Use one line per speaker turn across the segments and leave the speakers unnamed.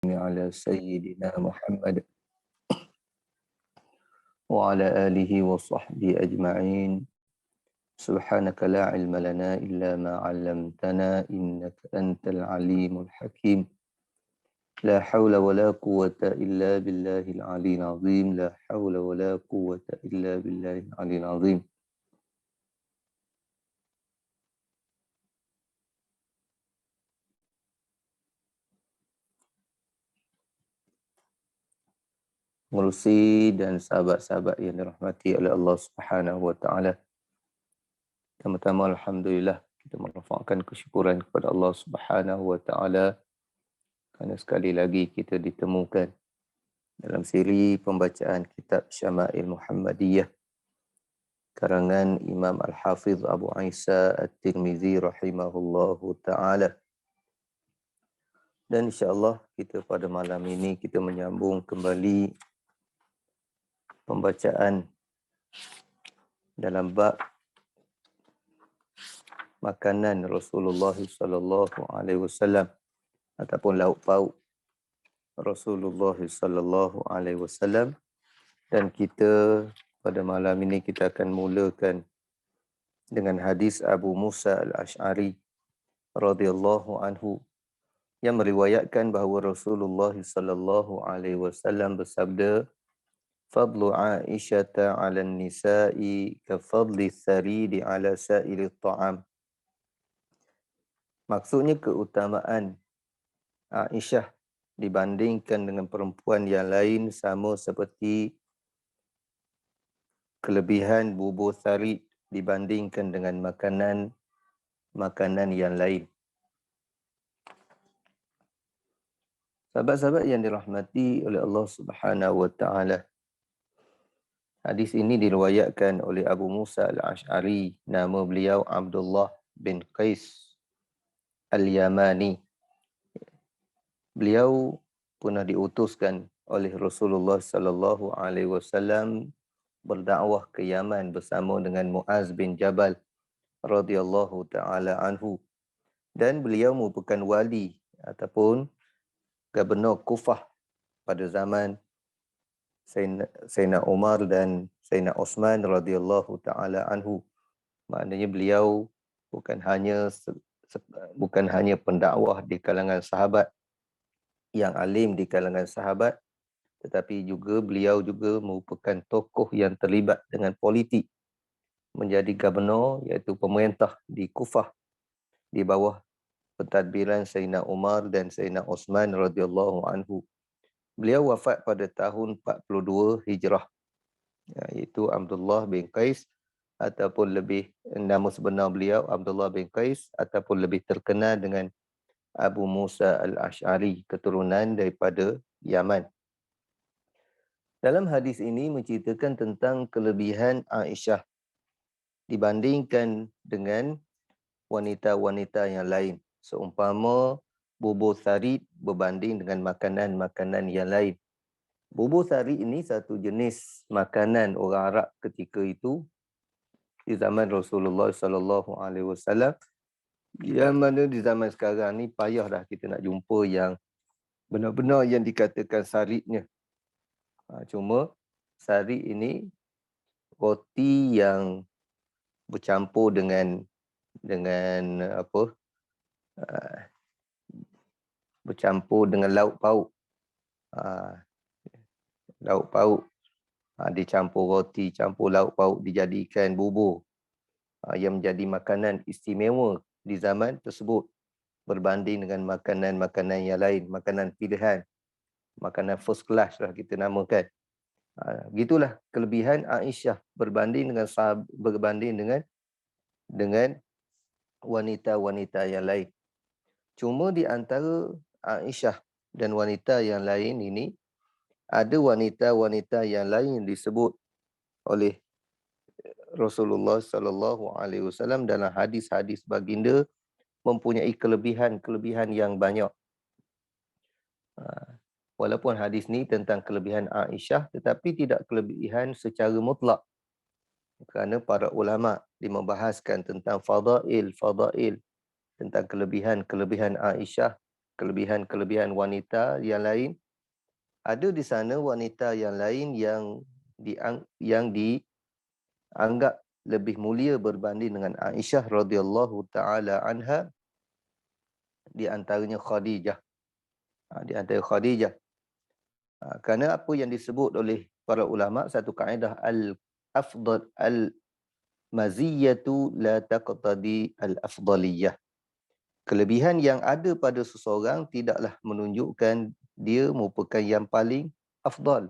على سيدنا محمد وعلى آله وصحبه أجمعين. سبحانك لا علم لنا إلا ما علمتنا إنك أنت العليم الحكيم. لا حول ولا قوة إلا بالله العلي العظيم. لا حول ولا قوة إلا بالله العلي العظيم. Pengerusi dan sahabat-sahabat yang dirahmati oleh Allah Subhanahu wa taala. Pertama-tama alhamdulillah kita merafakkan kesyukuran kepada Allah Subhanahu wa taala kerana sekali lagi kita ditemukan dalam siri pembacaan kitab Syama'il Muhammadiyah karangan Imam Al-Hafiz Abu Isa At-Tirmizi rahimahullahu taala. Dan insya-Allah kita pada malam ini kita menyambung kembali pembacaan dalam bab makanan Rasulullah sallallahu alaihi wasallam ataupun lauk pauk Rasulullah sallallahu alaihi wasallam, dan kita pada malam ini kita akan mulakan dengan hadis Abu Musa Al-Asy'ari radhiyallahu anhu yang meriwayatkan bahawa Rasulullah sallallahu alaihi wasallam bersabda, fadlu Aisyata 'ala an-nisa'i ka fadli tharidi 'ala sa'iri ta'am. Maksudnya keutamaan Aisyah dibandingkan dengan perempuan yang lain sama seperti kelebihan bubur sarid dibandingkan dengan makanan yang lain. Sahabat-sahabat yang dirahmati oleh Allah Subhanahu wa taala, hadis ini diriwayatkan oleh Abu Musa Al-Asy'ari, nama beliau Abdullah bin Qais Al-Yamani. Beliau pernah diutuskan oleh Rasulullah sallallahu alaihi wasallam berdakwah ke Yaman bersama dengan Muaz bin Jabal radhiyallahu taala anhu, dan beliau merupakan wali ataupun gubernur Kufah pada zaman Sayyidina Umar dan Sayyidina Osman radhiyallahu taala anhu. Maknanya beliau bukan hanya pendakwah di kalangan sahabat, yang alim di kalangan sahabat, tetapi juga beliau juga merupakan tokoh yang terlibat dengan politik, menjadi gubernur iaitu pemerintah di Kufah di bawah pentadbiran Sayyidina Umar dan Sayyidina Osman radhiyallahu anhu. Beliau wafat pada tahun 42 Hijrah, iaitu Abdullah bin Qais, ataupun lebih nama sebenar beliau Abdullah bin Qais, ataupun lebih terkenal dengan Abu Musa Al-Asy'ari, keturunan daripada Yaman. Dalam hadis ini menceritakan tentang kelebihan Aisyah dibandingkan dengan wanita-wanita yang lain. Seumpama bubur sarid berbanding dengan makanan-makanan yang lain. Bubur sarid ini satu jenis makanan orang Arab ketika itu di zaman Rasulullah sallallahu alaihi wasallam, yang mana di zaman sekarang ni payah dah kita nak jumpa yang benar-benar yang dikatakan saridnya. Cuma sarid ini roti yang bercampur dengan apa? Bercampur dengan lauk pauk. Lauk pauk dicampur roti, campur lauk pauk, dijadikan bubur yang menjadi makanan istimewa di zaman tersebut berbanding dengan makanan-makanan yang lain, makanan pilihan, makanan first class lah kita namakan. Gitulah kelebihan Aisyah berbanding dengan wanita-wanita yang lain. Cuma di antara Aisyah dan wanita yang lain ini, ada wanita-wanita yang lain disebut oleh Rasulullah sallallahu alaihi wasallam dalam hadis-hadis baginda mempunyai kelebihan-kelebihan yang banyak. Walaupun hadis ni tentang kelebihan Aisyah, tetapi tidak kelebihan secara mutlak. Kerana para ulama membahaskan tentang fadail, tentang kelebihan-kelebihan Aisyah kelebihan-kelebihan wanita yang lain. Ada di sana wanita yang lain yang dianggap lebih mulia berbanding dengan Aisyah radhiyallahu taala anha, di antaranya Khadijah. Di antara Khadijah. Kerana apa yang disebut oleh para ulama, satu kaedah al-afdal al-maziyatu la taqtadi al-afdaliyah. Kelebihan yang ada pada seseorang tidaklah menunjukkan dia merupakan yang paling afdal.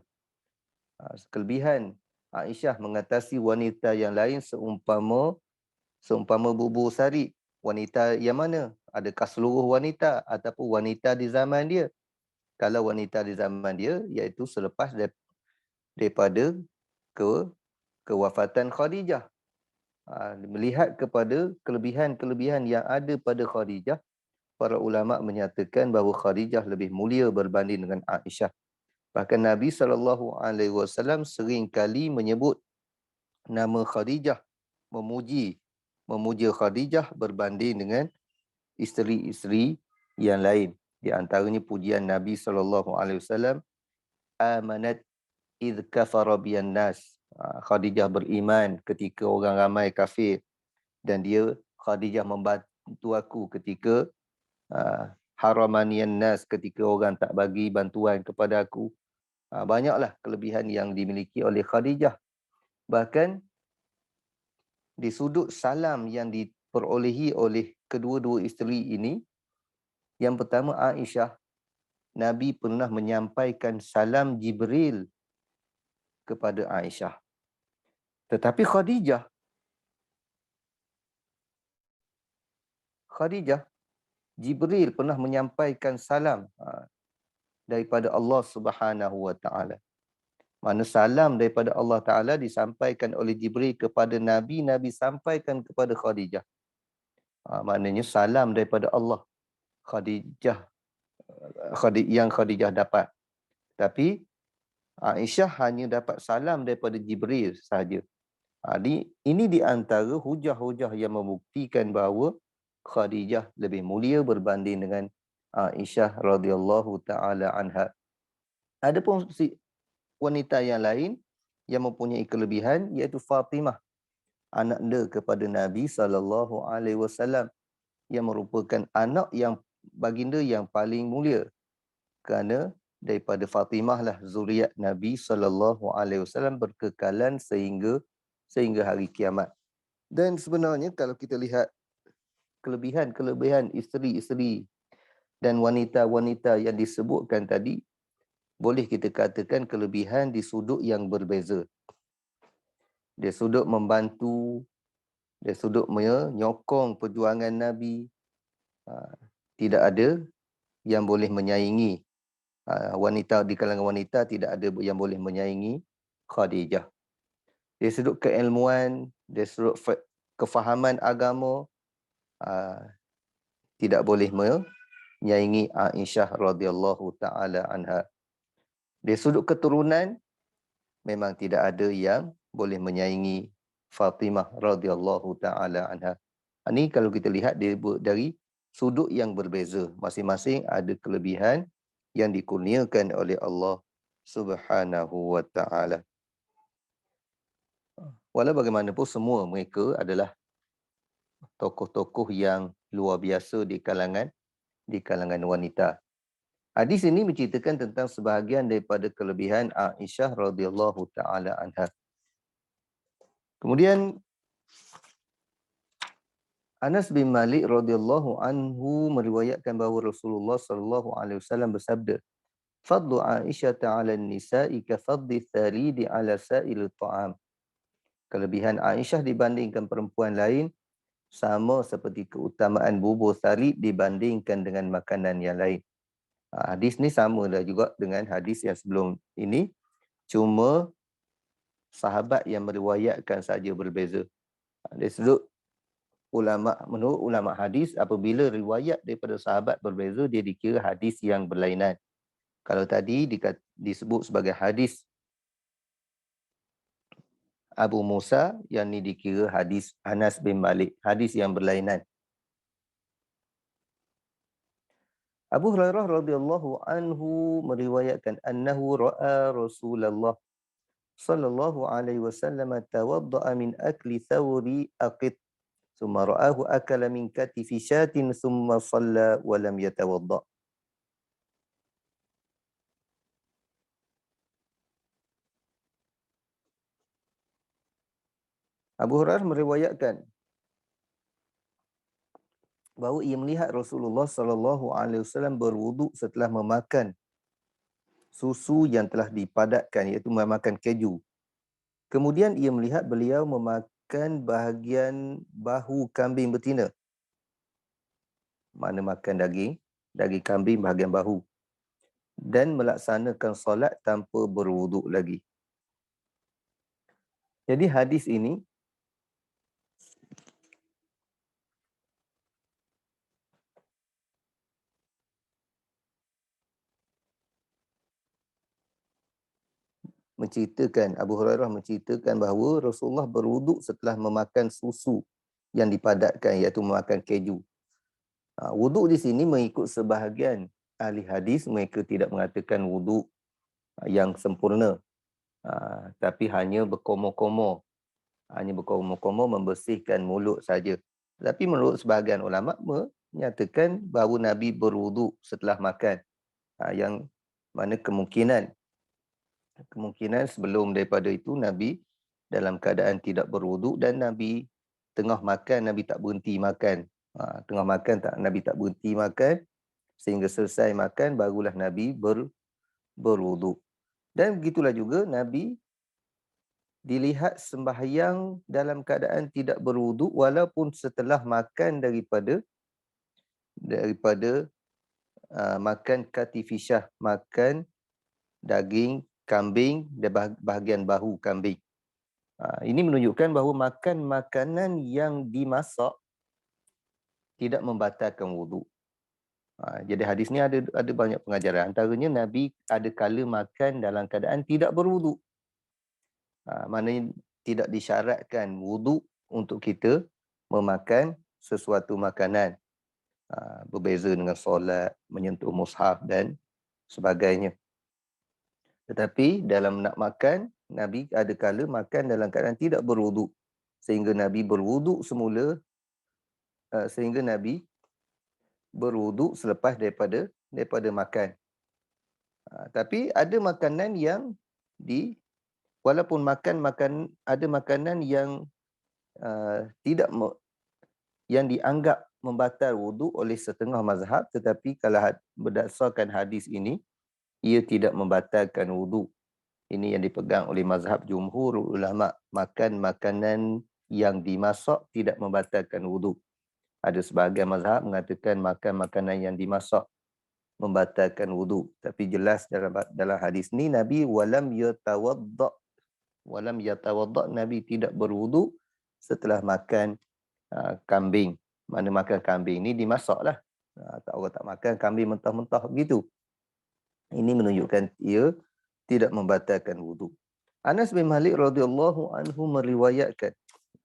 Kelebihan Aisyah mengatasi wanita yang lain seumpama bubur sari. Wanita yang mana? Adakah seluruh wanita ataupun wanita di zaman dia? Kalau wanita di zaman dia, iaitu selepas daripada kewafatan Khadijah. Melihat kepada kelebihan-kelebihan yang ada pada Khadijah, para ulama menyatakan bahawa Khadijah lebih mulia berbanding dengan Aisyah. Bahkan Nabi SAW sering kali menyebut nama Khadijah, memuja Khadijah berbanding dengan isteri-isteri yang lain. Di antaranya pujian Nabi SAW, amanat idh kafara biyan nas. Khadijah beriman ketika orang ramai kafir, dan Khadijah membantu aku ketika haramaniyan nas, ketika orang tak bagi bantuan kepada aku. Banyaklah kelebihan yang dimiliki oleh Khadijah. Bahkan di sudut salam yang diperolehi oleh kedua-dua isteri ini, yang pertama Aisyah, Nabi pernah menyampaikan salam Jibril kepada Aisyah. Tetapi Khadijah, Jibril pernah menyampaikan salam daripada Allah Subhanahu wa taala. Mana salam daripada Allah Taala disampaikan oleh Jibril kepada Nabi, Nabi sampaikan kepada Khadijah. Maknanya salam daripada Allah yang Khadijah dapat. Tapi Aisyah hanya dapat salam daripada Jibril sahaja. Ini di antara hujah-hujah yang membuktikan bahawa Khadijah lebih mulia berbanding dengan Aisyah radhiyallahu taala anha. Adapun wanita yang lain yang mempunyai kelebihan, iaitu Fatimah, anak dia kepada Nabi SAW, yang merupakan anak yang baginda yang paling mulia. Kerana daripada Fatimah lah zuriat Nabi SAW berkekalan sehingga hari kiamat. Dan sebenarnya kalau kita lihat kelebihan-kelebihan isteri-isteri dan wanita-wanita yang disebutkan tadi, boleh kita katakan kelebihan di sudut yang berbeza. Dari sudut membantu, dari sudut menyokong perjuangan Nabi, tidak ada yang boleh menyaingi. Wanita di kalangan wanita tidak ada yang boleh menyaingi Khadijah. Dari sudut keilmuan, dari sudut kefahaman agama, tidak boleh menyaingi Aisyah radhiyallahu taala anha. Dari sudut keturunan, memang tidak ada yang boleh menyaingi Fatimah radhiyallahu taala anha. Ini kalau kita lihat dari sudut yang berbeza, masing-masing ada kelebihan yang dikurniakan oleh Allah Subhanahu wa taala. Walau bagaimanapun, semua mereka adalah tokoh-tokoh yang luar biasa di kalangan wanita. Hadis ini menceritakan tentang sebahagian daripada kelebihan Aisyah radhiyallahu taala anha. Kemudian Anas bin Malik radhiyallahu anhu meriwayatkan bahawa Rasulullah sallallahu alaihi wasallam bersabda, "Fadlu Aisyah 'ala an-nisa'i ka fadli tharidi 'ala sa'il ta'am." Kelebihan Aisyah dibandingkan perempuan lain sama seperti keutamaan bubur sarid dibandingkan dengan makanan yang lain. Hadis ni sama dah juga dengan hadis yang sebelum ini, cuma sahabat yang meriwayatkan saja berbeza. Dari sudut menurut ulama hadis, apabila riwayat daripada sahabat berbeza, dia dikira hadis yang berlainan. Kalau tadi disebut sebagai hadis Abu Musa, yang ni dikira hadis Anas bin Malik, hadis yang berlainan. Abu Hurairah radhiyallahu anhu meriwayatkan annahu ra'a Rasulullah sallallahu alaihi wasallam tawadda'a min akli thawri aqit thumma ra'ahu akala min katifi syatin thumma shalla wa lam yatawadda'. Abu Hurairah meriwayatkan bahawa ia melihat Rasulullah sallallahu alaihi wasallam berwuduk setelah memakan susu yang telah dipadatkan, iaitu memakan keju. Kemudian ia melihat beliau memakan bahagian bahu kambing betina. Mana makan daging kambing bahagian bahu. Dan melaksanakan solat tanpa berwuduk lagi. Jadi hadis ini Abu Hurairah menceritakan bahawa Rasulullah berwuduk setelah memakan susu yang dipadatkan, iaitu memakan keju. Wuduk di sini mengikut sebahagian ahli hadis, mereka tidak mengatakan wuduk yang sempurna, tapi hanya berkomor-komor. Membersihkan mulut saja. Tapi menurut sebahagian ulama menyatakan bahawa Nabi berwuduk setelah makan. Yang mana kemungkinan sebelum daripada itu Nabi dalam keadaan tidak berwuduk, dan Nabi tengah makan, Nabi tak berhenti makan. Nabi tak berhenti makan sehingga selesai makan, barulah Nabi berwuduk. Dan begitulah juga Nabi dilihat sembahyang dalam keadaan tidak berwuduk walaupun setelah makan daripada makan katifishah, makan daging kambing dan bahagian bahu kambing. Ini menunjukkan bahawa makan makanan yang dimasak tidak membatalkan wuduk. Jadi hadis ni ada banyak pengajaran. Antaranya Nabi ada kala makan dalam keadaan tidak berwuduk. Maknanya tidak disyaratkan wuduk untuk kita memakan sesuatu makanan. Berbeza dengan solat, menyentuh mushaf dan sebagainya. Tetapi dalam nak makan, Nabi ada kala makan dalam keadaan tidak berwuduk. Sehingga Nabi berwuduk semula, sehingga Nabi berwuduk selepas daripada makan. Tapi ada makanan yang walaupun ada makanan yang yang dianggap membatal wuduk oleh setengah mazhab, tetapi kalau berdasarkan hadis ini, ia tidak membatalkan wuduk. Ini yang dipegang oleh mazhab jumhur ulama. Makan makanan yang dimasak tidak membatalkan wuduk. Ada sebahagian mazhab mengatakan makan makanan yang dimasak membatalkan wuduk. Tapi jelas dalam hadis ni Nabi walam yatawadda, Nabi tidak berwuduk setelah makan kambing. Mana makan kambing ni dimasaklah. Orang tak makan kambing mentah-mentah begitu. Ini menunjukkan ia tidak membatalkan wuduk. Anas bin Malik radhiyallahu anhu meriwayatkan,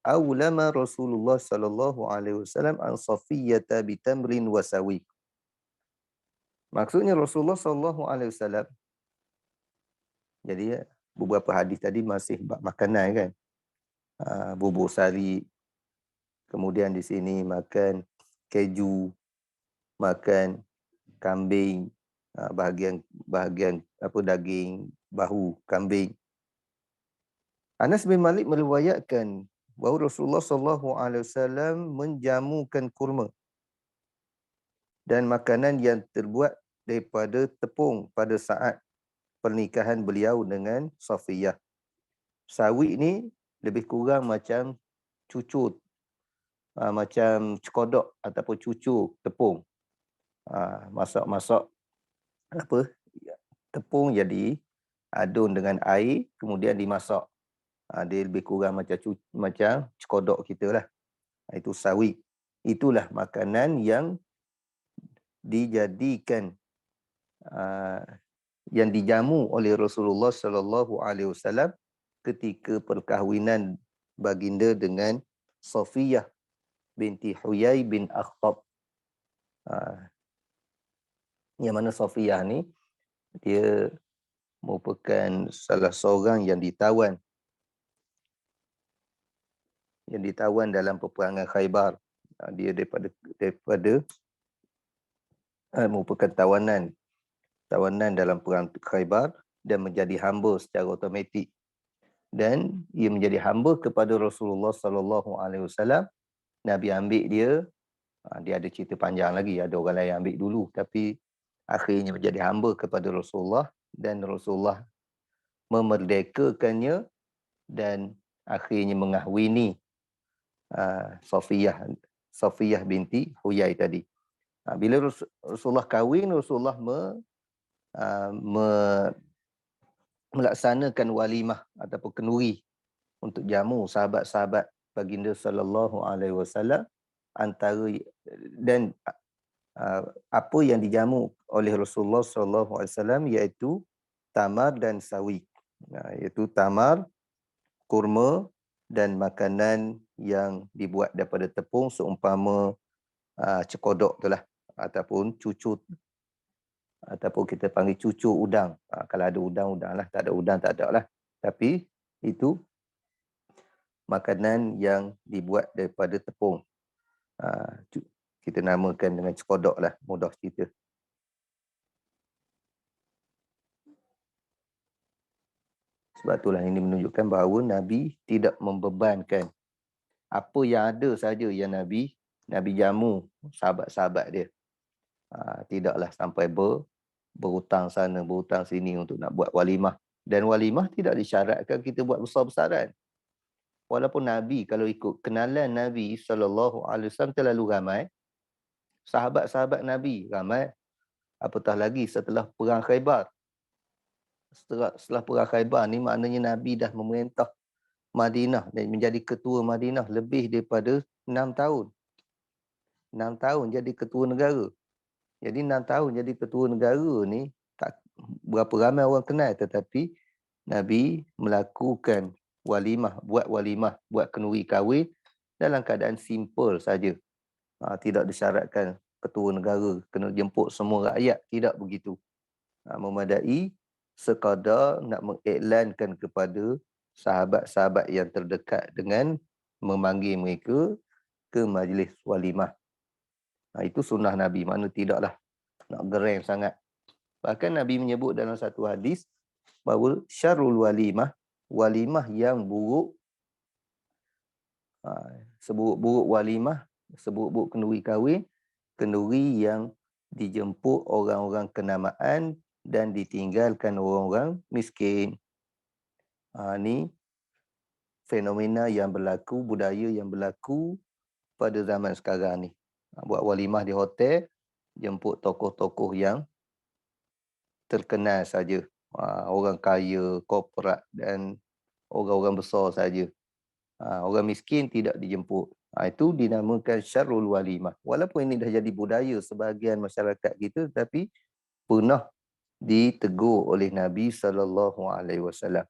"Aulama Rasulullah sallallahu alaihi wasallam an Safiyyah bitamrin wa sawi." Maksudnya Rasulullah sallallahu alaihi wasallam, jadi beberapa hadis tadi masih bab makanan kan. Bubur sari, kemudian di sini makan keju, makan kambing, bahagian daging bahu kambing. Anas bin Malik meriwayatkan bahawa Rasulullah sallallahu alaihi wasallam menjamukan kurma dan makanan yang terbuat daripada tepung pada saat pernikahan beliau dengan Safiyah. Sawi ni lebih kurang macam cucur, macam cekodok ataupun cucur tepung. Masak tepung jadi adun dengan air, kemudian dimasak. Dia lebih kurang macam cekodok kita lah. Itu sawi. Itulah makanan yang dijadikan, yang dijamu oleh Rasulullah sallallahu alaihi wasallam ketika perkahwinan baginda dengan Safiyah binti Huyai bin Akhtab. Yang mana Safiyah ni dia merupakan salah seorang yang ditawan dalam peperangan Khaybar. Dia daripada merupakan tawanan dalam perang Khaybar dan menjadi hamba secara automatik. Dan ia menjadi hamba kepada Rasulullah sallallahu alaihi wasallam. Nabi ambil dia. Dia ada cerita panjang lagi, ada orang lain ambil dulu, tapi akhirnya menjadi hamba kepada Rasulullah dan Rasulullah memerdekakannya dan akhirnya mengahwini Safiyah binti Huyai tadi. Bila Rasulullah kahwin, Rasulullah melaksanakan walimah ataupun kenduri untuk jamu sahabat-sahabat baginda sallallahu alaihi wasallam dan apa yang dijamu oleh Rasulullah sallallahu alaihi wasallam iaitu tamar dan sawi. Iaitu tamar, kurma dan makanan yang dibuat daripada tepung seumpama cekodok itulah, ataupun cucu, ataupun kita panggil cucu udang. Kalau ada udang lah, tak ada udang tak ada lah. Tapi itu makanan yang dibuat daripada tepung. Kita namakan dengan cekodok lah, mudah cerita. Sebab itulah ini menunjukkan bahawa Nabi tidak membebankan. Apa yang ada saja yang Nabi jamu sahabat-sahabat dia. Tidaklah sampai berhutang sana, berhutang sini untuk nak buat walimah. Dan walimah tidak disyaratkan kita buat besar-besaran. Walaupun Nabi, kalau ikut kenalan Nabi SAW terlalu ramai, sahabat-sahabat Nabi ramai, apatah lagi setelah perang Khaybar. Setelah perang Khaybar ni maknanya Nabi dah memerintah Madinah dan menjadi ketua Madinah lebih daripada 6 tahun. 6 tahun jadi ketua negara. Jadi 6 tahun jadi ketua negara ni tak berapa ramai orang kenal, tetapi Nabi melakukan walimah, buat kenduri kahwin dalam keadaan simple saja. Tidak disyaratkan ketua negara kena jemput semua rakyat, tidak begitu. Memadai sekadar nak mengiklankan kepada sahabat-sahabat yang terdekat dengan memanggil mereka ke majlis walimah. Itu sunnah Nabi, mana tidaklah nak gereng sangat. Bahkan Nabi menyebut dalam satu hadis bahawa syarrul walimah yang buruk, seburuk-buruk walimah, seburuk-buruk kenduri kahwin, kenduri yang dijemput orang-orang kenamaan dan ditinggalkan orang-orang miskin. Ni fenomena yang berlaku, budaya yang berlaku pada zaman sekarang ni. Buat walimah di hotel, jemput tokoh-tokoh yang terkenal saja. Orang kaya, korporat dan orang-orang besar saja. Orang miskin tidak dijemput. Itu dinamakan syarrul walimah. Walaupun ini dah jadi budaya sebahagian masyarakat kita, tapi pernah ditegur oleh Nabi sallallahu alaihi wasallam.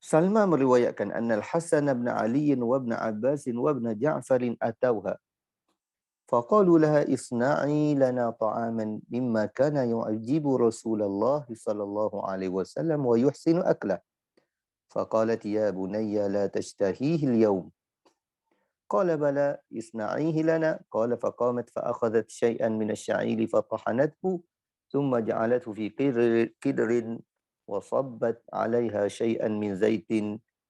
Salma meriwayatkan anna al-Hasan bin Ali wa ibn Abbas wa ibn Ja'far atawha faqalu laha isna'i lana ta'aman mimma kana yu'jibu Rasulullah sallallahu alaihi wasallam wa yuhsinu aklah. Faqalat ya bunayya la tashtahihi al-yawm. Qala bala isna'ihi lana. Qala faqamat fa akhadhat shay'an min ash-sha'iri fa tahanathu thumma ja'alathu fi qidrin وصبت عليها شيئا من زيت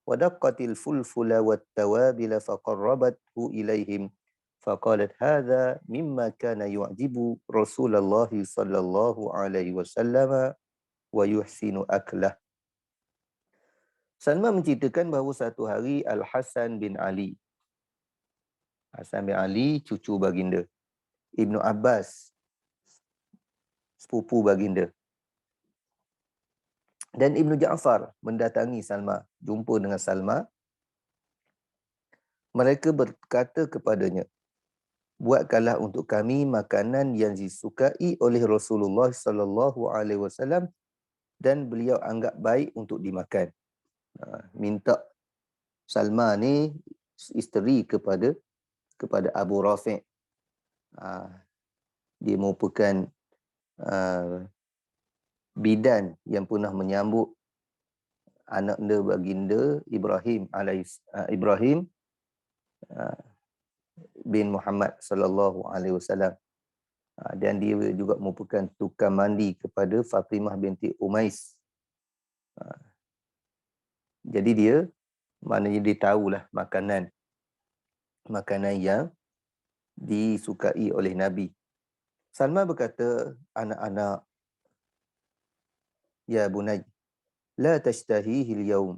ودقت الفلفل والتوابل فقربته إليهم فقالت هذا مما كان يعجب رسول الله صلى الله عليه وسلم ويحسن أكله. Salma menceritakan bahawa satu hari Al-Hasan bin Ali, cucu baginda, Ibnu Abbas, sepupu baginda, dan Ibnu Ja'far mendatangi Salma, jumpa dengan Salma. Mereka berkata kepadanya, buatkanlah untuk kami makanan yang disukai oleh Rasulullah sallallahu alaihi wasallam dan beliau anggap baik untuk dimakan. Minta Salma ni isteri kepada Abu Rafi'. Dia merupakan bidan yang pernah menyambut anak baginda Ibrahim bin Muhammad sallallahu alaihi wasallam. Dan dia juga merupakan tukang mandi kepada Fatimah binti Umais. Jadi dia, maknanya dia tahulah makanan yang disukai oleh Nabi. Salma berkata, anak-anak, ya bunay, la tashtahihi al-yawm.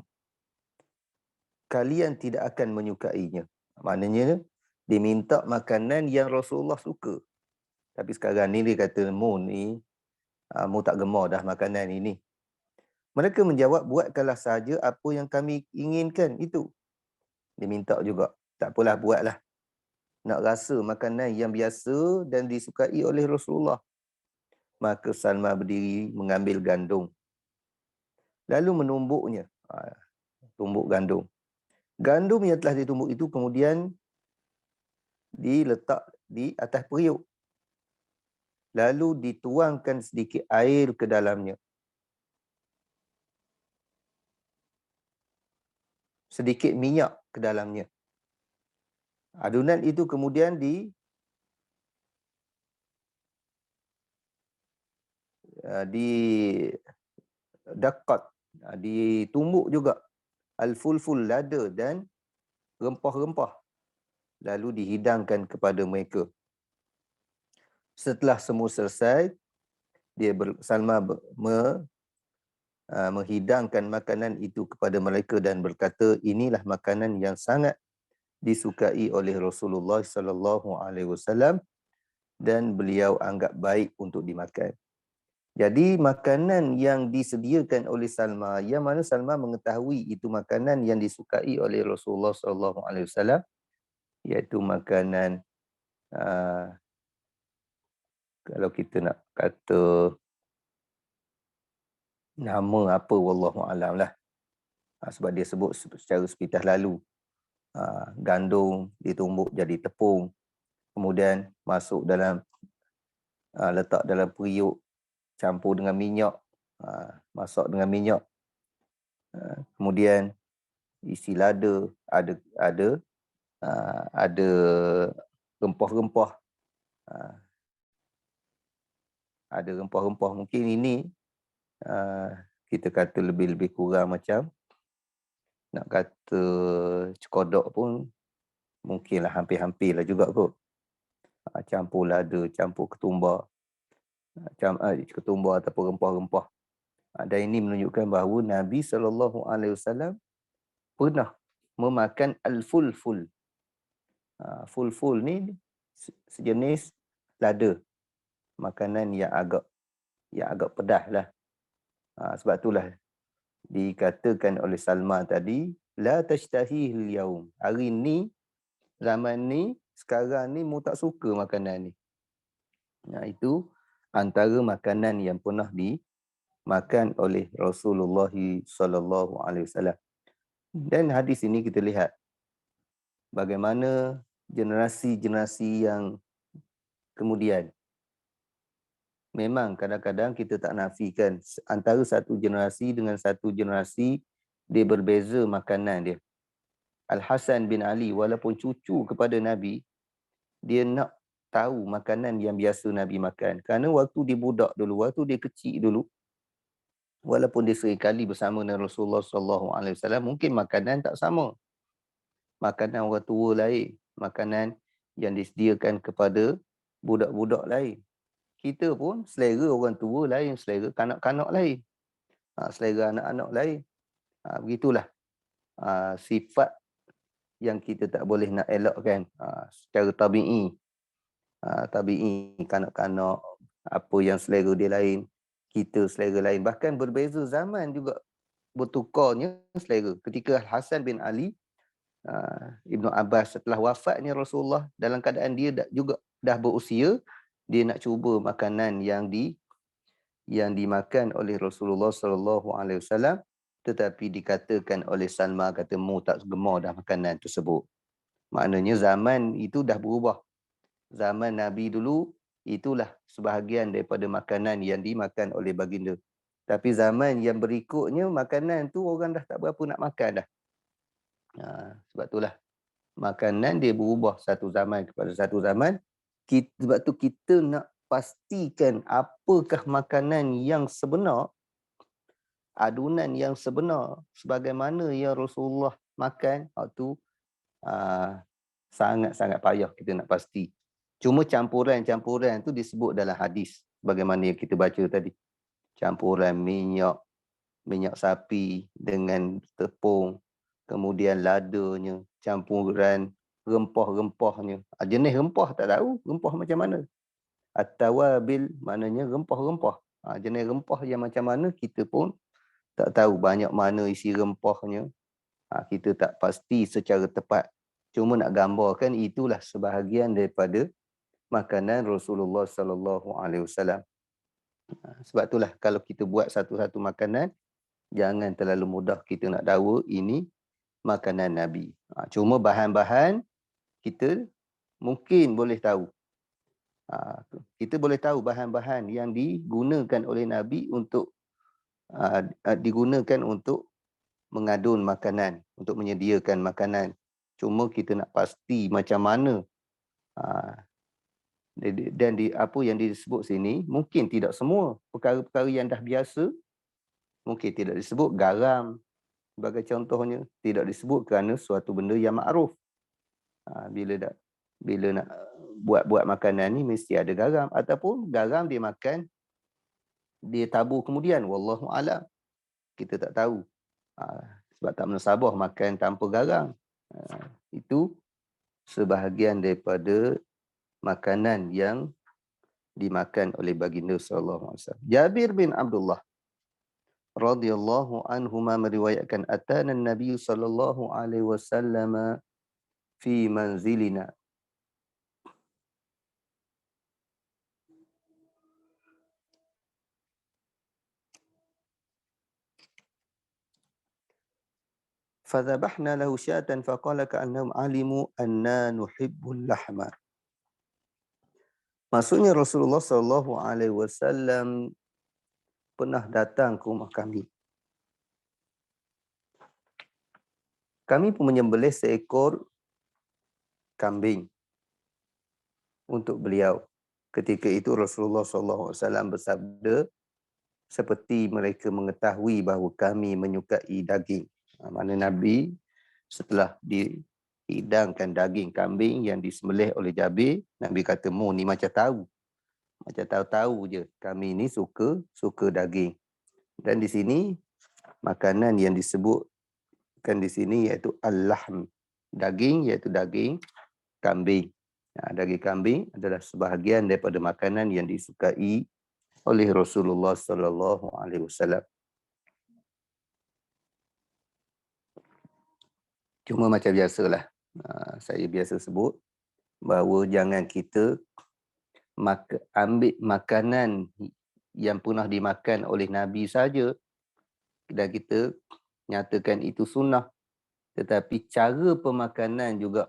Kalian tidak akan menyukainya. Maknanya, dia minta makanan yang Rasulullah suka. Tapi sekarang ni dia kata, mu tak gemar dah makanan ini. Mereka menjawab, buatkanlah saja apa yang kami inginkan itu. Dia minta juga, tak apalah buatlah. Nak rasa makanan yang biasa dan disukai oleh Rasulullah. Maka Salma berdiri mengambil gandum. Lalu menumbuknya. Tumbuk gandum. Gandum yang telah ditumbuk itu kemudian diletak di atas periuk. Lalu dituangkan sedikit air ke dalamnya. Sedikit minyak ke dalamnya. Adunan itu kemudian dakat, ditumbuk juga. Al-fulful, lada dan rempah-rempah. Lalu dihidangkan kepada mereka. Setelah semua selesai, Salma menghidangkan makanan itu kepada mereka dan berkata, inilah makanan yang sangat disukai oleh Rasulullah sallallahu alaihi wasallam dan beliau anggap baik untuk dimakan. Jadi makanan yang disediakan oleh Salma, yang mana Salma mengetahui itu makanan yang disukai oleh Rasulullah sallallahu alaihi wasallam, iaitu makanan kalau kita nak kata nama apa, wallahu alam lah. Sebab dia sebut secara sepintas lalu. Gandum ditumbuk jadi tepung. Kemudian masuk dalam, letak dalam periuk, campur dengan minyak. Masak dengan minyak. Kemudian isi lada, ada rempah-rempah. Ada rempah-rempah. Mungkin ini kita kata lebih kurang macam nak kata cekodok pun mungkinlah hampir-hampir lah juga kot. Campur lada, campur ketumbar. Ketumbar ataupun rempah-rempah. Dan ini menunjukkan bahawa Nabi SAW pernah memakan al-fulful. Fulful ni sejenis lada. Makanan yang agak pedas lah. Sebab itulah dikatakan oleh Salma tadi, la tashtahihil yaum. Hari ni, zaman ni, sekarang ni mu tak suka makanan ni. Itu antara makanan yang pernah dimakan oleh Rasulullah sallallahu alaihi wasallam. Dan hadis ini kita lihat bagaimana generasi-generasi yang kemudian, memang kadang-kadang kita tak nafikan antara satu generasi dengan satu generasi dia berbeza makanan dia. Al-Hasan bin Ali walaupun cucu kepada Nabi, dia nak tahu makanan yang biasa Nabi makan. Kerana waktu dia budak dulu, waktu dia kecil dulu, walaupun dia seringkali bersama dengan Rasulullah SAW, mungkin makanan tak sama. Makanan orang tua lain, makanan yang disediakan kepada budak-budak lain. Kita pun selera orang tua lain, selera kanak-kanak lain, selera anak-anak lain. Begitulah sifat yang kita tak boleh nak elakkan secara tabi'i. Tabi'i, kanak-kanak, apa yang selera dia lain, kita selera lain. Bahkan berbeza zaman juga bertukarnya selera. Ketika Hasan bin Ali, Ibnu Abbas setelah wafatnya Rasulullah, dalam keadaan dia juga dah berusia, dia nak cuba makanan yang dimakan oleh Rasulullah sallallahu alaihi wasallam. tetapi dikatakan oleh Salma, kata mu tak gemar dah makanan tersebut. Maknanya zaman itu dah berubah. Zaman Nabi dulu, itulah sebahagian daripada makanan yang dimakan oleh baginda. Tapi zaman yang berikutnya, makanan tu orang dah tak berapa nak makan dah. Sebab itulah makanan dia berubah satu zaman kepada satu zaman. Sebab tu kita nak pastikan apakah makanan yang sebenar, adunan yang sebenar, sebagaimana yang Rasulullah makan. Waktu sangat-sangat payah kita nak pasti. Cuma campuran-campuran tu disebut dalam hadis, bagaimana yang kita baca tadi. Campuran minyak sapi dengan tepung, kemudian ladanya, campuran rempah-rempahnya. Jenis rempah tak tahu, rempah macam mana. At-tawabil maknanya rempah-rempah. Jenis rempah yang macam mana kita pun tak tahu, banyak mana isi rempahnya. Kita tak pasti secara tepat. Cuma nak gambarkan itulah sebahagian daripada makanan Rasulullah sallallahu alaihi wasallam. Sebab itulah kalau kita buat satu-satu makanan, jangan terlalu mudah kita nak dakwa ini makanan Nabi. Cuma bahan-bahan kita mungkin boleh tahu. Kita boleh tahu bahan-bahan yang digunakan oleh Nabi untuk digunakan untuk mengadun makanan, untuk menyediakan makanan. Cuma kita nak pasti macam mana. Dan apa yang disebut sini, mungkin tidak semua perkara-perkara yang dah biasa, mungkin tidak disebut. Garam sebagai contohnya, tidak disebut kerana suatu benda yang makruf. Bila nak buat makanan ni, mesti ada garam. Ataupun garam dia makan, dia tabur kemudian. Wallahu a'lam. Kita tak tahu. Sebab tak menasabah makan tanpa garam. Itu sebahagian daripada makanan yang dimakan oleh baginda sallallahu alaihi wasallam. Jabir bin Abdullah radhiyallahu anhuma meriwayatkan, atana Nabi sallallahu alaihi wasallam fi manzilina. فذبحنا له شاة فقال كأنهم علموا أننا نحب اللحم. Maksudnya Rasulullah sallallahu alaihi wasallam pernah datang ke rumah kami. Kami pun menyembelih seekor kambing untuk beliau. Ketika itu Rasulullah sallallahu alaihi wasallam bersabda, seperti mereka mengetahui bahawa kami menyukai daging. Mana Nabi setelah dihidangkan daging kambing yang disembelih oleh Jabir, Nabi kata, mu ni macam tahu je kami ni suka daging. Dan di sini makanan yang disebutkan di sini iaitu al-lahm, daging, iaitu daging kambing. Daging kambing adalah sebahagian daripada makanan yang disukai oleh Rasulullah sallallahu alaihi wasallam. Cuma macam biasalah, saya biasa sebut bahawa jangan kita ambil makanan yang pernah dimakan oleh Nabi saja dan kita nyatakan itu sunnah. Tetapi cara pemakanan juga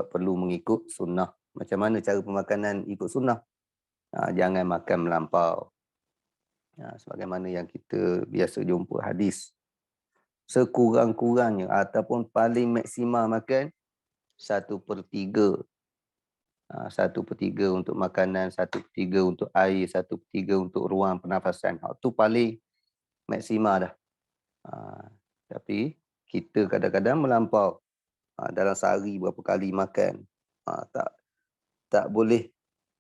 perlu mengikut sunnah. Macam mana cara pemakanan ikut sunnah? Jangan makan melampau. Sebagaimana yang kita biasa jumpa hadis. Sekurang-kurangnya ataupun paling maksimal makan 1/3. 1/3 untuk makanan, 1/3 untuk air, 1/3 untuk ruang pernafasan. Itu paling maksimal dah. Tapi kita kadang-kadang melampau. Dalam sehari berapa kali makan. Tak boleh,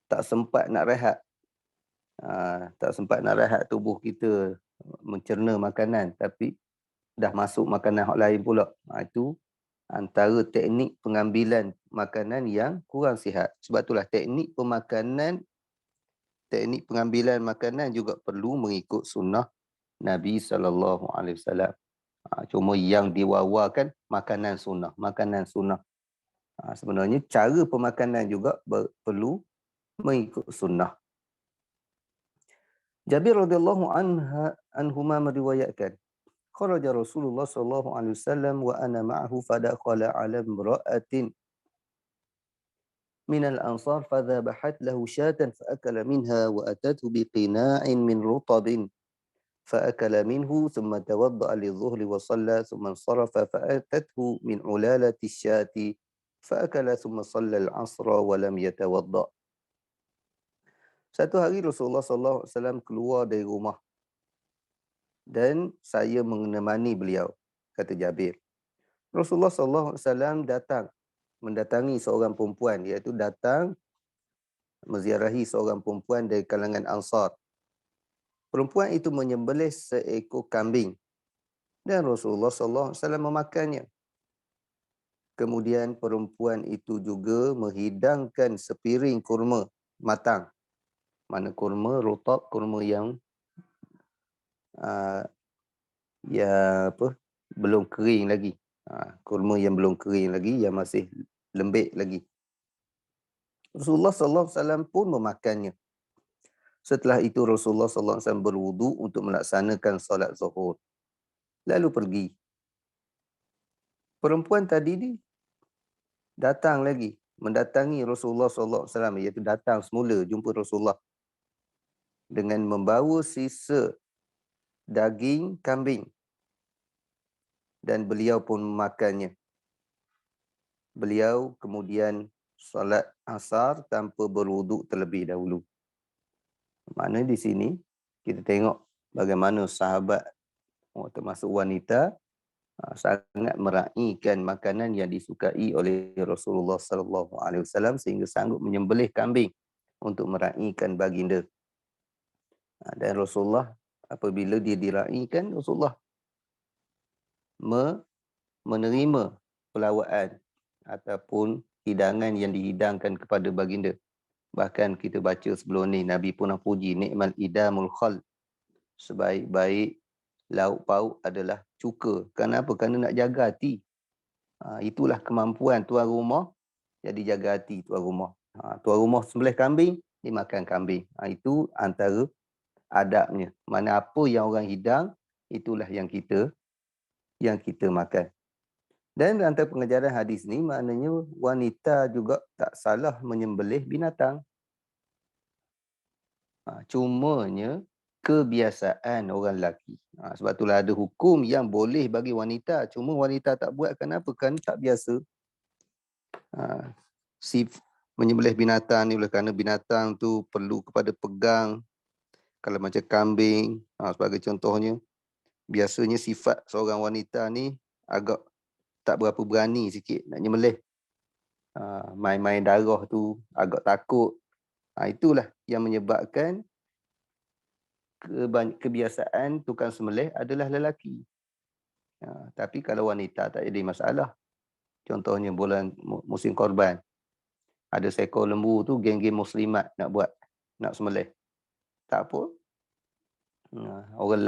tak sempat nak rehat. Tak sempat nak rehat tubuh kita mencerna makanan, tapi dah masuk makanan hak lain pula. Itu antara teknik pengambilan makanan yang kurang sihat. Sebab itulah teknik pengambilan makanan juga perlu mengikut sunnah Nabi sallallahu alaihi wasallam. Cuma yang diwawakan makanan sunnah. Sebenarnya cara pemakanan juga perlu mengikut sunnah. Jabir radhiyallahu anhuma meriwayatkan, kharaja Rasulullah sallallahu alaihi wasallam wa ana ma'ahu fadakhala 'ala imra'atin min al-ansar fadhabahat lahu syatan fa'akala minha wa atathu biqina'in min rutabin فأكل منه ثم توضأ للظهر وصلى ثم انصرف فأتته من علالة الشاة فأكل ثم صلى العصر ولم يتوضأ. Satu hari Rasulullah sallallahu alaihi wasallam keluar dari rumah dan saya menemani beliau, kata Jabir. Rasulullah sallallahu alaihi wasallam mendatangi seorang perempuan, iaitu datang menziarahi seorang perempuan dari kalangan Ansar. Perempuan itu menyembelih seekor kambing dan Rasulullah sallallahu alaihi wasallam memakannya. Kemudian perempuan itu juga menghidangkan sepiring kurma matang. Mana kurma rutab, kurma yang belum kering lagi. Kurma yang belum kering lagi, yang masih lembik lagi. Rasulullah sallallahu alaihi wasallam pun memakannya. Setelah itu Rasulullah sallallahu alaihi wasallam berwudu untuk melaksanakan solat zuhur. Lalu pergi. Perempuan tadi ni datang lagi, mendatangi Rasulullah sallallahu alaihi wasallam, iaitu datang semula jumpa Rasulullah dengan membawa sisa daging kambing dan beliau pun memakannya. Beliau kemudian solat asar tanpa berwuduk terlebih dahulu. Mana di sini kita tengok bagaimana sahabat termasuk wanita sangat meraihkan makanan yang disukai oleh Rasulullah sallallahu alaihi wasallam sehingga sanggup menyembelih kambing untuk meraihkan baginda. Dan Rasulullah apabila dia diraihkan, Rasulullah menerima pelawaan ataupun hidangan yang dihidangkan kepada baginda. Bahkan kita baca sebelum ni, Nabi pun puji nikmal idamul khal. Sebaik-baik lauk pauk adalah cuka. Kenapa? Kerana nak jaga hati. Itulah kemampuan tuan rumah, jadi jaga hati tuan rumah. Tuan rumah sembelih kambing, dia makan kambing. Itu antara adabnya. Mana apa yang orang hidang, itulah yang kita makan. Dan antara pengajaran hadis ni maknanya wanita juga tak salah menyembelih binatang. Cumanya kebiasaan orang lelaki. Sebab itulah ada hukum yang boleh bagi wanita. Cuma wanita tak buat, kenapa? Kan tak biasa. Menyembelih binatang ni oleh kerana binatang tu perlu kepada pegang. Kalau macam kambing, sebagai contohnya, biasanya sifat seorang wanita ni agak tak berapa berani sikit nak nyembelih. Main-main darah tu agak takut. Itulah yang menyebabkan kebiasaan tukang sembelih adalah lelaki. Tapi kalau wanita tak jadi masalah. Contohnya bulan musim korban. Ada seekor lembu tu, geng-geng muslimat nak sembelih. Tak apa. Orang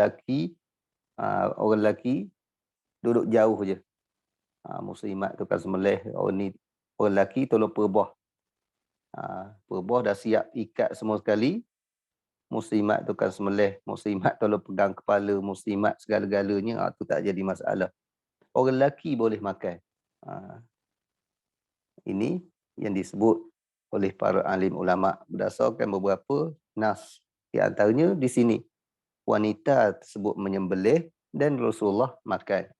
lelaki duduk jauh je. Muslimat tukang sembelih, orang lelaki tolong perbah. Perbah dah siap ikat semua sekali. Muslimat tukang sembelih, muslimat tolong pegang kepala, muslimat segala-galanya, tu tak jadi masalah. Orang lelaki boleh makan. Ini yang disebut oleh para alim ulama berdasarkan beberapa nas. Di antaranya di sini, wanita tersebut menyembelih dan Rasulullah makan.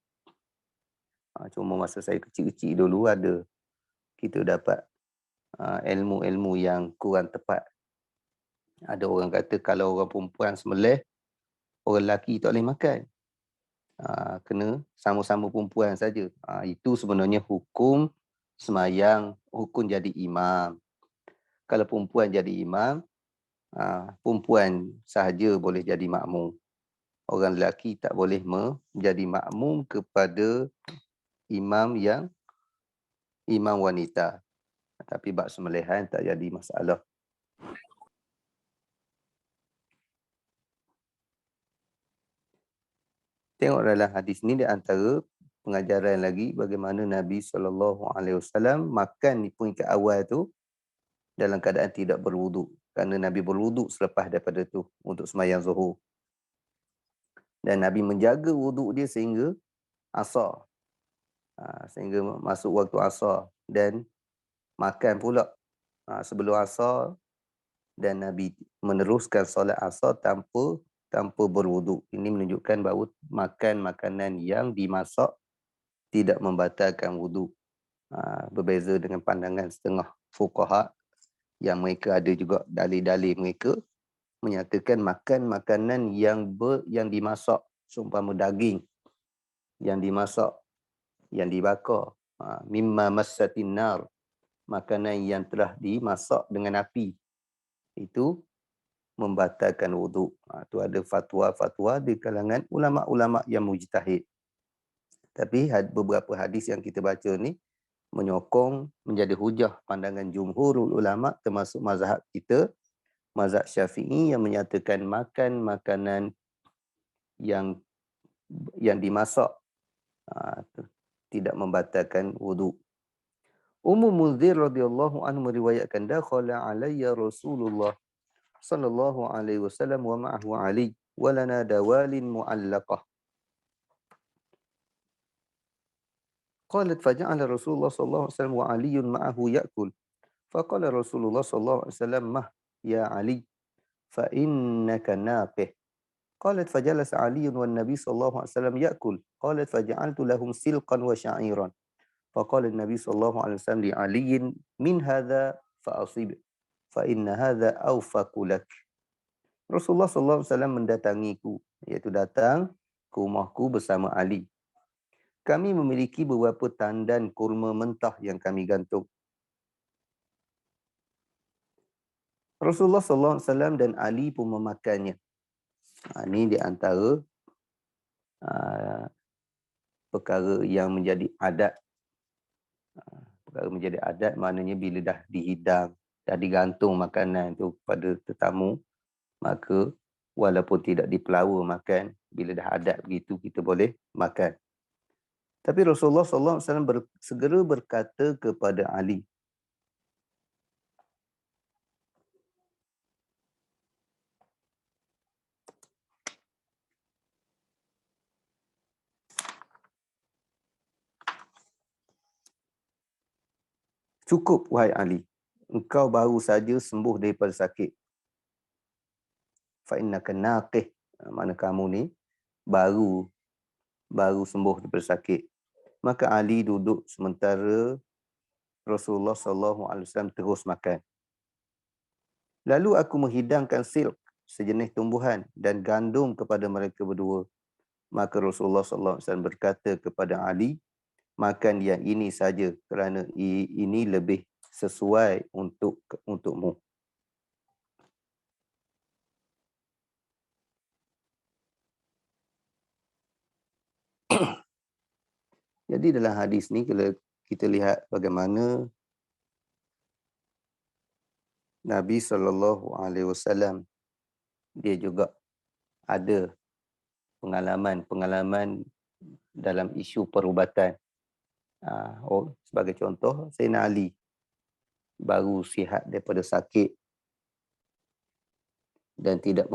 Cuma masa saya kecil-kecil dulu kita dapat ilmu-ilmu yang kurang tepat. Ada orang kata kalau orang perempuan sembelih, orang lelaki tak boleh makan. Kena sama-sama perempuan saja. Itu sebenarnya hukum semayang, hukum jadi imam. Kalau perempuan jadi imam, perempuan sahaja boleh jadi makmum. Orang lelaki tak boleh menjadi makmum kepada imam wanita. Tapi bab sembelihan tak jadi masalah. Tengok dalam hadis ni, di antara pengajaran lagi bagaimana Nabi SAW makan di peringkat awal tu dalam keadaan tidak berwuduk, kerana Nabi berwuduk selepas daripada itu untuk sembahyang Zuhur. Dan Nabi menjaga wuduk dia sehingga asar, sehingga masuk waktu asar, dan makan pula sebelum asar, dan Nabi meneruskan solat asar tanpa berwuduk. Ini menunjukkan bahawa makan makanan yang dimasak tidak membatalkan wuduk. Berbeza dengan pandangan setengah fuqaha yang mereka ada juga dalil-dalil mereka menyatakan makan makanan yang dimasak, seumpama daging yang dimasak, yang dibakar, mimma massatin nar, makanan yang telah dimasak dengan api, itu membatalkan wuduk. Itu ada fatwa-fatwa di kalangan ulama-ulama yang mujtahid. Tapi beberapa hadis yang kita baca ni menyokong menjadi hujah pandangan jumhurul ulama, termasuk mazhab kita, mazhab Syafi'i, yang menyatakan makan makanan yang dimasak tidak membatalkan wuduk. Ummu Munzir radhiyallahu anhu meriwayatkan, dakhala alayya Rasulullah sallallahu alaihi wasallam wa ma'ahu Ali wa lana dawalin mu'allaqah. Qalat faja'ala Rasulullah sallallahu alaihi wasallam wa Aliyun ma'ahu ya'kul. Faqala Rasulullah sallallahu alaihi wasallam, "Mah ya Ali, fa innaka naqih." Qalat fajalasa Aliyun wan Nabi sallallahu alaihi wasallam ya'kul. Qalat faja'altu lahum silqan wa sya'iran. Faqala an-Nabi sallallahu alaihi wasallam li Aliyin, "Min hadha fa asib, fa inna hadha awfaqu lak." Rasulullah sallallahu alaihi wasallam mendatangiku, iaitu datang ke rumahku bersama Ali. Kami memiliki beberapa tandan kurma mentah yang kami gantung. Rasulullah sallallahu alaihi wasallam dan Ali pun memakannya. Ini di antara perkara yang menjadi adat. Perkara menjadi adat maknanya bila dah dihidang, dah digantung makanan tu pada tetamu, maka walaupun tidak dipelawa makan, bila dah adat begitu kita boleh makan. Tapi Rasulullah sallallahu alaihi wasallam segera berkata kepada Ali, "Cukup wahai Ali, engkau baru saja sembuh daripada sakit. Fa innaka naqih, mana kamu ni baru sembuh daripada sakit." Maka Ali duduk sementara Rasulullah sallallahu alaihi wasallam terus makan. Lalu aku menghidangkan silk, sejenis tumbuhan, dan gandum kepada mereka berdua. Maka Rasulullah sallallahu alaihi wasallam berkata kepada Ali, "Makan yang ini saja, kerana ini lebih sesuai untukmu." Jadi dalam hadis ni kalau kita lihat bagaimana Nabi SAW dia juga ada pengalaman dalam isu perubatan. Sebagai contoh, Sayyidina Ali baru sihat daripada sakit dan tidak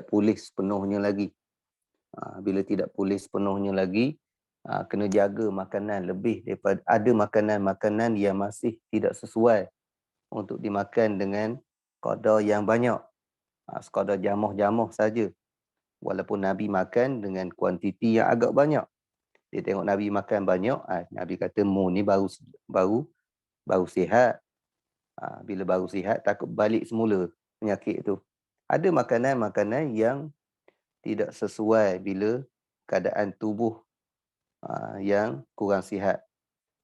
pulih sepenuhnya lagi. Bila tidak pulih sepenuhnya lagi, kena jaga makanan lebih daripada, ada makanan-makanan yang masih tidak sesuai untuk dimakan dengan qadar yang banyak, sekadar jamuh-jamuh saja. Walaupun Nabi makan dengan kuantiti yang agak banyak. Dia tengok Nabi makan banyak, Nabi kata, "Mu ni baru sihat." Bila baru sihat, takut balik semula penyakit tu. Ada makanan-makanan yang tidak sesuai bila keadaan tubuh yang kurang sihat.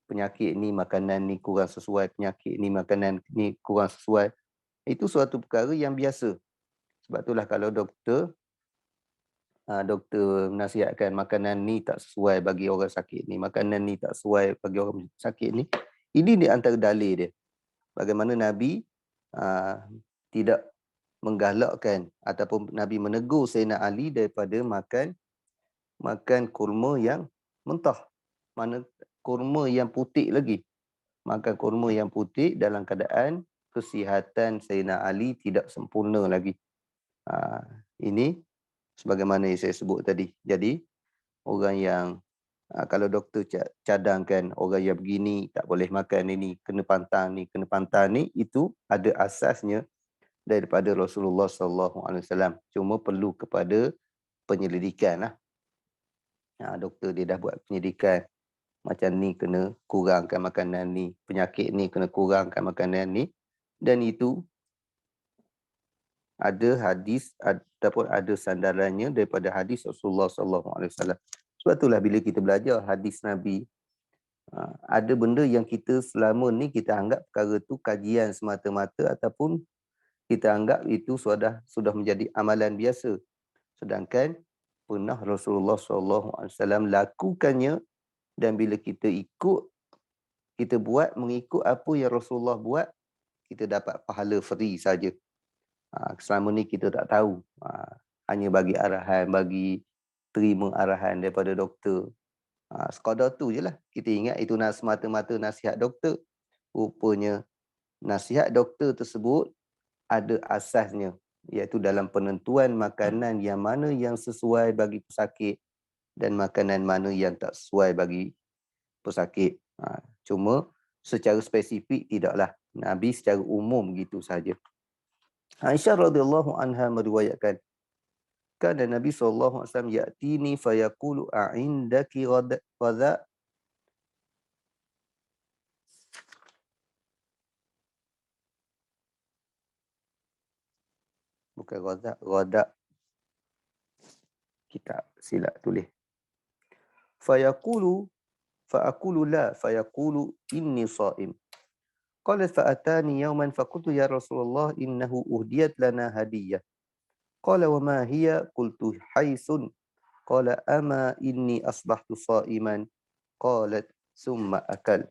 Penyakit ni, makanan ni kurang sesuai, penyakit ni, makanan ni kurang sesuai. Itu suatu perkara yang biasa. Sebab itulah kalau doktor menasihatkan makanan ni tak sesuai bagi orang sakit ni, makanan ni tak sesuai bagi orang sakit ni, ini di antara dalil dia. Bagaimana Nabi tidak menggalakkan ataupun Nabi menegur Sayyidina Ali daripada makan kurma yang mentah. Mana kurma yang putih lagi. Makan kurma yang putih dalam keadaan kesihatan Sayyidina Ali tidak sempurna lagi. Ini sebagaimana yang saya sebut tadi. Jadi orang yang kalau doktor cadangkan orang yang begini tak boleh makan ini, kena pantang ni, itu ada asasnya daripada Rasulullah SAW. Cuma perlu kepada penyelidikan lah. Doktor dia dah buat penyelidikan. Macam ni kena kurangkan makanan ni, penyakit ni kena kurangkan makanan ni. Dan itu ada hadis ataupun ada sandarannya daripada hadis Rasulullah SAW. Sebab itulah bila kita belajar hadis Nabi, ada benda yang kita selama ni kita anggap perkara tu kajian semata-mata ataupun kita anggap itu sudah menjadi amalan biasa. Sedangkan pernah Rasulullah SAW lakukannya, dan bila kita buat mengikut apa yang Rasulullah buat, kita dapat pahala free saja. Selama ni kita tak tahu. Hanya bagi arahan, bagi terima arahan daripada doktor. Sekadar tu je lah. Kita ingat itu semata-mata nasihat doktor. Rupanya nasihat doktor tersebut ada asasnya, iaitu dalam penentuan makanan yang mana yang sesuai bagi pesakit dan makanan mana yang tak sesuai bagi pesakit. Cuma secara spesifik tidaklah. Nabi secara umum gitu saja. Aisyah radhiyallahu anha meriwayatkan, kana Nabi sallallahu alaihi wasallam ya'tini fayaqulu a'indaki ghadha. Bukan ghadha. Kita silap tulis. Fayaqulu fa'aqulu la fayaqulu inni sha'im. Qalat fa'atani yawman faqultu ya Rasulullah innahu uhdiyat lana hadiyah. Qala wa ma hiya? Qultu haisun. Qala ama inni asbahtu sha'iman. Qalat summa akal.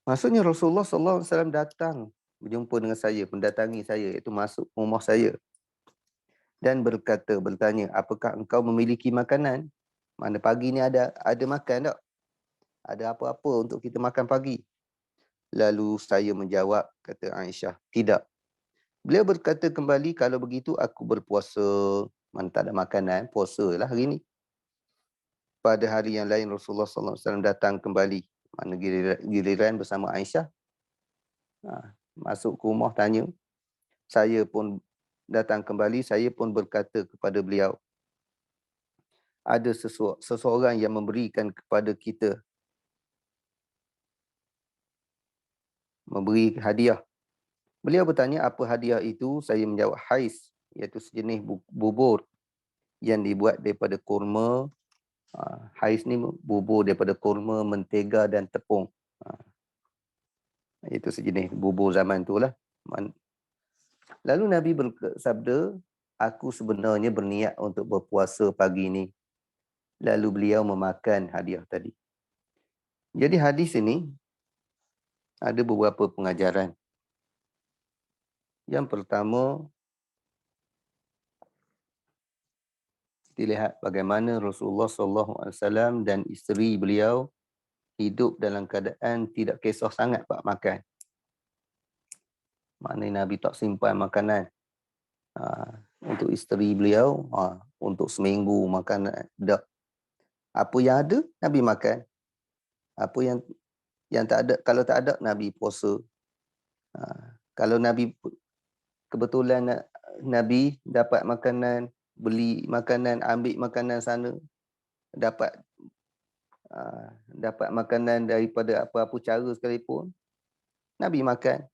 Maksudnya Rasulullah SAW datang berjumpa dengan saya, mendatangi saya, iaitu masuk rumah saya dan bertanya, apakah engkau memiliki makanan? Mana pagi ni ada makan tak? Ada apa-apa untuk kita makan pagi? Lalu saya menjawab, kata Aisyah, tidak. Beliau berkata kembali, kalau begitu aku berpuasa. Mana tak ada makanan, puasalah hari ni. Pada hari yang lain Rasulullah SAW datang kembali. Mana giliran bersama Aisyah. Masuk ke rumah tanya. Saya pun datang kembali, saya pun berkata kepada beliau, ada seseorang yang memberikan kepada kita, memberi hadiah. Beliau bertanya apa hadiah itu, saya menjawab hais, iaitu sejenis bubur yang dibuat daripada kurma. Hais ni bubur daripada kurma, mentega dan tepung. Itu sejenis bubur zaman tu lah. Lalu Nabi bersabda, aku sebenarnya berniat untuk berpuasa pagi ni. Lalu beliau memakan hadiah tadi. Jadi hadis ini ada beberapa pengajaran. Yang pertama, dilihat bagaimana Rasulullah SAW dan isteri beliau hidup dalam keadaan tidak kisah sangat bab makan. Maknanya Nabi tak simpan makanan untuk isteri beliau, untuk seminggu makanan tak. Apa yang ada Nabi makan. Apa yang tak ada, kalau tak ada Nabi puasa. Kalau Nabi kebetulan Nabi dapat makanan, beli makanan, ambil makanan sana, dapat makanan daripada apa-apa cara sekalipun, Nabi makan.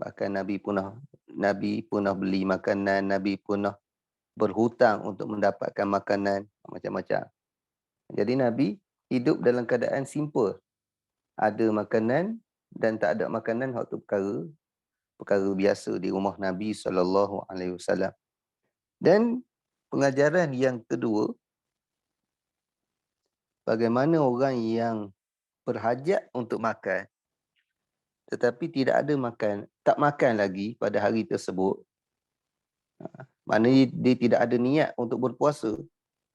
Bahkan Nabi pernah beli makanan, Nabi pernah berhutang untuk mendapatkan makanan, macam-macam. Jadi Nabi hidup dalam keadaan simple. Ada makanan dan tak ada makanan, waktu perkara biasa di rumah Nabi SAW. Dan pengajaran yang kedua, bagaimana orang yang berhajat untuk makan, tetapi tidak ada makan, tak makan lagi pada hari tersebut, maknanya dia tidak ada niat untuk berpuasa,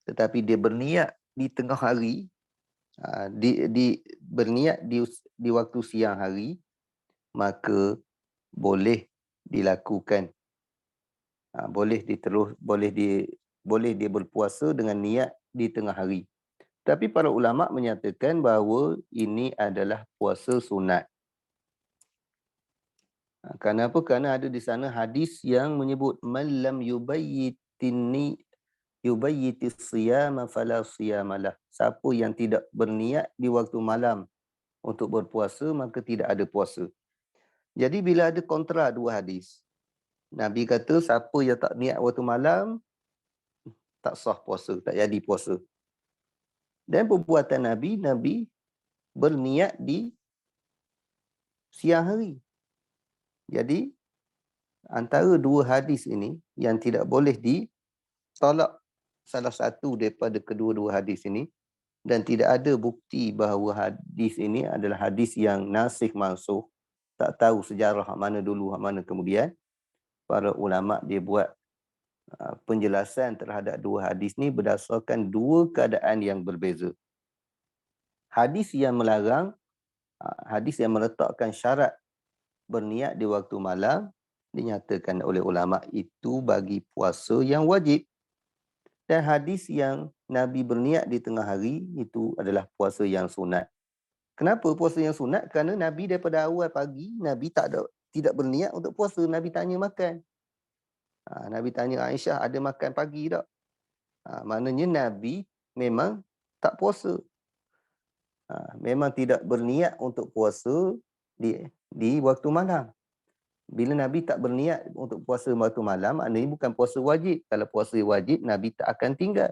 tetapi dia berniat di tengah hari, berniat di waktu siang hari, maka boleh dilakukan, boleh dia berpuasa dengan niat di tengah hari. Tapi para ulama menyatakan bahawa ini adalah puasa sunat. Kenapa? Kerana ada di sana hadis yang menyebut man lam yubayyitis siyama fala siyamalah. Siapa yang tidak berniat di waktu malam untuk berpuasa, maka tidak ada puasa. Jadi bila ada kontra dua hadis, Nabi kata siapa yang tak niat waktu malam, tak sah puasa, tak jadi puasa. Dan perbuatan Nabi berniat di siang hari. Jadi antara dua hadis ini yang tidak boleh ditolak salah satu daripada kedua-dua hadis ini, dan tidak ada bukti bahawa hadis ini adalah hadis yang nasikh mansukh, tak tahu sejarah hak mana dulu hak mana kemudian. Para ulama dia buat penjelasan terhadap dua hadis ni berdasarkan dua keadaan yang berbeza. Hadis yang melarang, hadis yang meletakkan syarat berniat di waktu malam, dinyatakan oleh ulama itu bagi puasa yang wajib. Dan hadis yang Nabi berniat di tengah hari itu adalah puasa yang sunat. Kenapa puasa yang sunat? Kerana Nabi daripada awal pagi, Nabi tidak berniat untuk puasa. Nabi tanya makan. Nabi tanya Aisyah, ada makan pagi tak? Maknanya Nabi memang tak puasa. Memang tidak berniat untuk puasa di waktu malam. Bila Nabi tak berniat untuk puasa waktu malam, maknanya bukan puasa wajib. Kalau puasa wajib, Nabi tak akan tinggal.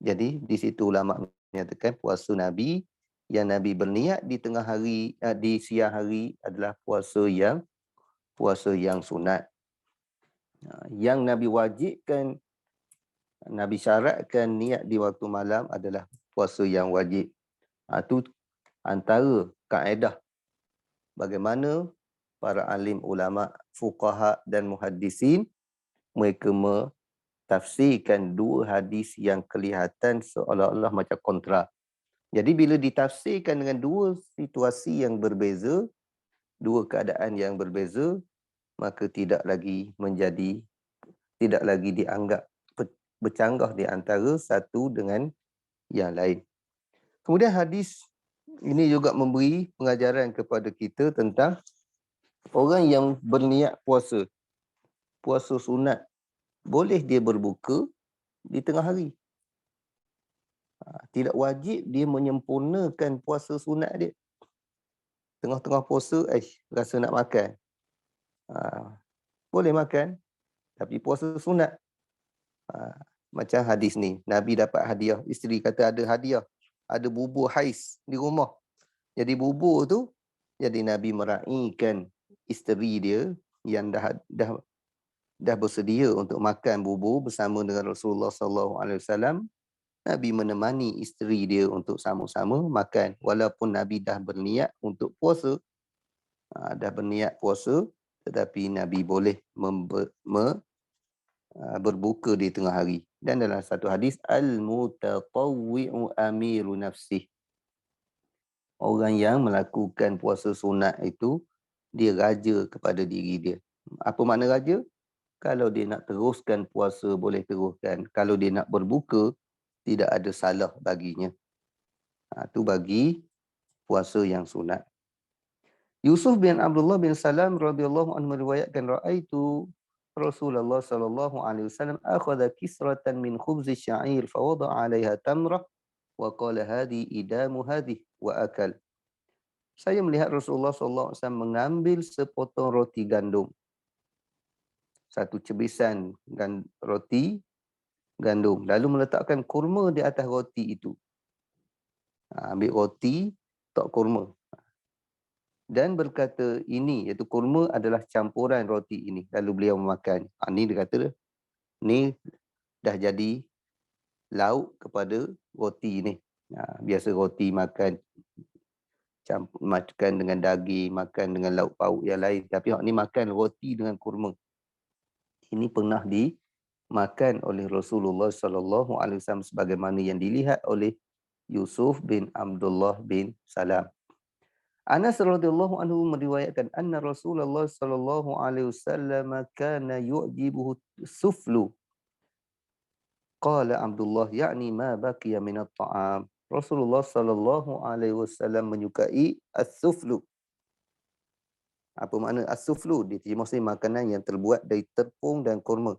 Jadi di situ ulama menyatakan puasa Nabi yang Nabi berniat di tengah hari, di siang hari adalah puasa yang sunat. Yang Nabi wajibkan, Nabi syaratkan niat di waktu malam adalah puasa yang wajib. Itu antara kaedah bagaimana para alim ulama, fuqaha dan muhaddisin mereka tafsirkan dua hadis yang kelihatan seolah-olah macam kontra. Jadi bila ditafsirkan dengan dua situasi yang berbeza, dua keadaan yang berbeza, maka tidak lagi dianggap bercanggah di antara satu dengan yang lain. Kemudian hadis ini juga memberi pengajaran kepada kita tentang orang yang berniat puasa sunat, boleh dia berbuka di tengah hari. Tidak wajib dia menyempurnakan puasa sunat dia. Tengah-tengah puasa, rasa nak makan. Boleh makan, tapi puasa sunat. Macam hadis ni, Nabi dapat hadiah, isteri kata ada hadiah, ada bubur hais di rumah. Jadi bubur tu, jadi Nabi meraihkan isteri dia yang dah bersedia untuk makan bubur bersama dengan Rasulullah SAW. Nabi menemani isteri dia untuk sama-sama makan. Walaupun Nabi dah berniat untuk puasa, tetapi Nabi boleh berbuka di tengah hari. Dan dalam satu hadis, al-mutatawwi'u amiru nafsih. Orang yang melakukan puasa sunat itu, dia raja kepada diri dia. Apa makna raja? Kalau dia nak teruskan puasa, boleh teruskan. Kalau dia nak berbuka, tidak ada salah baginya. Itu bagi puasa yang sunat. Yusuf bin Abdullah bin Salam radhiyallahu anhu meriwayatkan, ra'aitu Rasulullah sallallahu alaihi wasallam akhadha kisratan min khubz sya'ir fa wada'a 'alayha tamrah wa qala hadhi idamu hadhi wa akal. Saya melihat Rasulullah sallallahu alaihi wasallam mengambil sepotong roti gandum, satu cebisan roti gandum, lalu meletakkan kurma di atas roti itu. Ambil roti, tok kurma. Dan berkata ini, iaitu kurma adalah campuran roti ini. Lalu beliau memakan. Ini dia kata, ni dah jadi lauk kepada roti ni. Biasa roti makan makan dengan daging, makan dengan lauk pauk yang lain. Tapi hak ni makan roti dengan kurma. Ini pernah dimakan oleh Rasulullah sallallahu alaihi wasallam sebagaimana yang dilihat oleh Yusuf bin Abdullah bin Salam. Anas radhiyallahu anhu meriwayatkan anna Rasulullah sallallahu alaihi wasallam kana yu'jibuhu suflu. Qala Abdullah yakni ma baqiya min at-ta'am. Rasulullah sallallahu alaihi wasallam menyukai as-suflu. Apa makna as-suflu? Diterjemah sebagai makanan yang terbuat dari tepung dan kurma.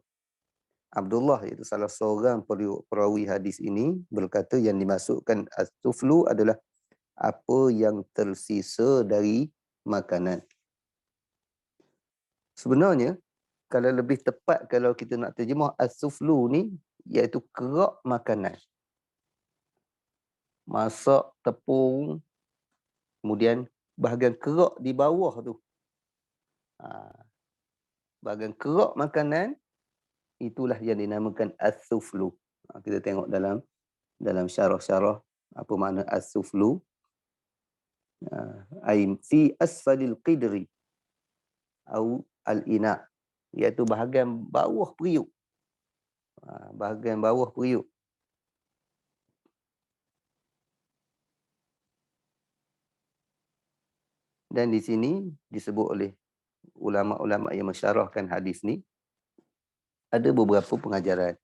Abdullah, iaitu salah seorang perawi hadis ini, berkata yang dimasukkan as-suflu adalah apa yang tersisa dari makanan. Sebenarnya, kalau lebih tepat kalau kita nak terjemah as-suflu ni, iaitu kerak makanan. Masak tepung, kemudian bahagian kerak di bawah tu. Bahagian kerak makanan, itulah yang dinamakan as-suflu. Kita tengok dalam syarah-syarah apa makna as-suflu. Ai fi asfalil qidri atau al-ina, iaitu bahagian bawah periuk. Bahagian bawah periuk. Dan di sini disebut oleh ulama-ulama yang mensyarahkan hadis ni, ada beberapa pengajaran.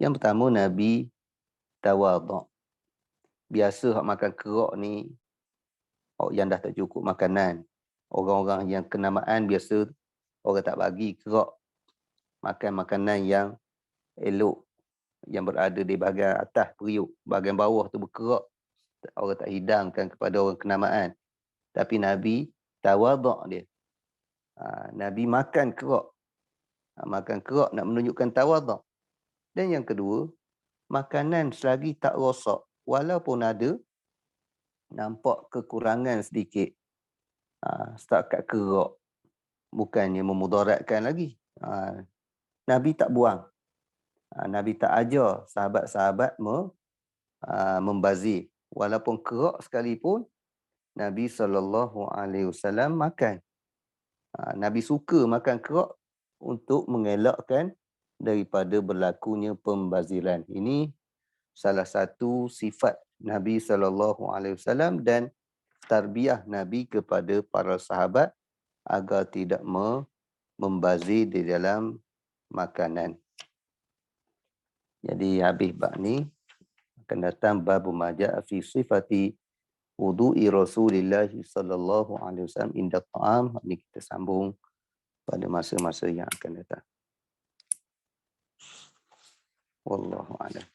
Yang pertama, Nabi tawadhu'. Biasa hak makan kerak ni, yang dah tak cukup makanan. Orang-orang yang kenamaan biasa orang tak bagi kerak. Makan makanan yang elok, yang berada di bahagian atas periuk. Bahagian bawah tu berkerak. Orang tak hidangkan kepada orang kenamaan. Tapi Nabi tawadhu' dia. Nabi makan kerak. Makan kerak nak menunjukkan tawadhu'. Dan yang kedua, makanan selagi tak rosak, walaupun ada nampak kekurangan sedikit, setakat kerak, bukannya memudaratkan lagi. Nabi tak buang. Nabi tak ajar sahabat-sahabat membazir. Walaupun kerak sekalipun, Nabi SAW makan. Nabi suka makan kerak untuk mengelakkan daripada berlakunya pembaziran. Ini salah satu sifat Nabi SAW dan tarbiyah Nabi kepada para sahabat agar tidak membazir di dalam makanan. Jadi habis bab ni, akan datang bab maja'a fi sifati wudu'i Rasulillah sallallahu alaihi wasallam inda ta'am. Ini kita sambung pada masa-masa yang akan datang. Wallahu a'lam.